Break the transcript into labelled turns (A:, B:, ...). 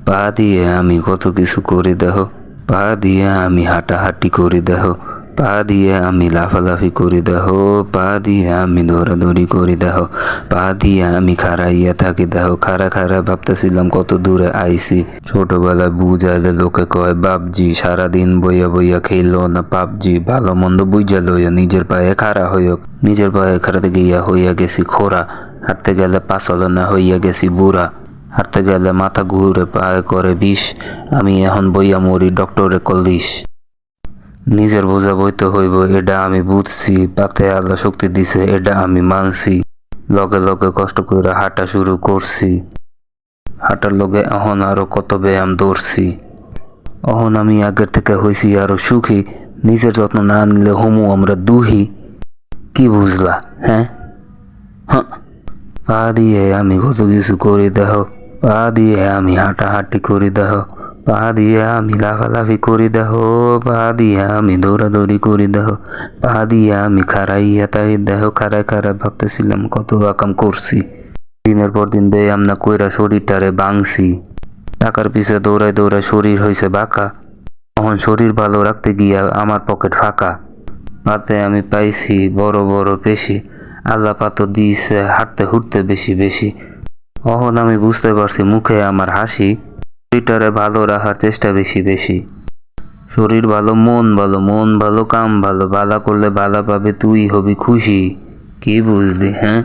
A: পা দিয়ে আমি কত কিছু করে দেহ, পা দিয়ে আমি হাঁটাহাঁটি করে দেহ, পা দিয়ে আমি লাফালাফি করে দেহ, পা দিয়ে আমি দৌড়াদৌড়ি করে দেহ, পা দিয়ে আমি খাড়াইয়া থাকি দেহ। খাড়া খাড়া ভাবতেছিলাম কত দূরে আইছি। ছোটবেলায় বুঝাইলে লোকে কয় বাপজি, সারাদিন বইয়া বইয়া খেলো না পাবজি। ভালো মন্দ বুঝা লইয়া নিজের পায়ে খাড়া হইয়া, নিজের পায়ে খাড়াতে গিয়া হইয়া গেছি খোরা। হাঁটতে গেলে পাছলে না হইয়া গেছি বুড়া। হাঁটতে গেলে মাথা ঘুরে পায়ে করে বিষ। আমি এখন বইয়া মরি ডক্টরে কলিস। নিজের বোঝা বইতে হইব এটা আমি বুঝছি, পাতে আল্লাহ শক্তি দিছে এটা আমি মানছি। লগে লগে কষ্ট করে হাঁটা শুরু করছি, হাঁটার লগে এখন আরো কত ব্যায়াম ধরছি। অহন আমি আগের থেকে হইছি আরো সুখী, নিজের যত্ন না নিলে হমু আমরা দুহি। কি বুঝলা? হ্যাঁ, পা দিয়ে আমি কত কিছু করি দেহ, পা দিয়ে আমি হাঁটাহাঁটি করি দেহ, পা দিয়ে আমি লাফালাফি করি দেহ, পা দিয়ে আমি দৌড়াদৌড়ি করি দেহ, পা দিয়ে আমি খাড়াইয়া তাই দেহ। খাড়ায় খাড়ায় ভাবতেছিলাম কত রকম করছি। দিনের পর দিন ব্যায়াম না কইরা শরীরটারে ভাঙছি। টাকার পিছে দৌড়ায় দৌড়ায় শরীর হয়েছে বাঁকা। তখন শরীর ভালো রাখতে গিয়া আমার পকেট ফাঁকা। পাতে আমি পাইছি বড় বড় পেশি, আল্লাহ পাতো দিয়েছে হাঁটতে হুটতে বেশি বেশি। অহন আমি বুঝতে পারছি মুখে আমার হাসি, শরীরটারে ভালো রাখার চেষ্টা বেশি বেশি। শরীর ভালো মন ভালো, মন ভালো কাম ভালো, ভালো করলে ভালো পাবে তুই হবি খুশি। কি বুঝলি? হ্যাঁ।